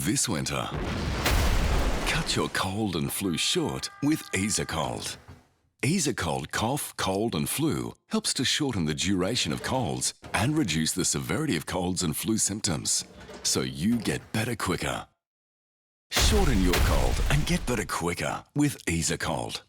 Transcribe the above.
this winter. Cut your cold and flu short with Easycold. Easycold cough, cold and flu helps to shorten the duration of colds and reduce the severity of colds and flu symptoms, so you get better quicker. Shorten your cold and get better quicker with Easycold.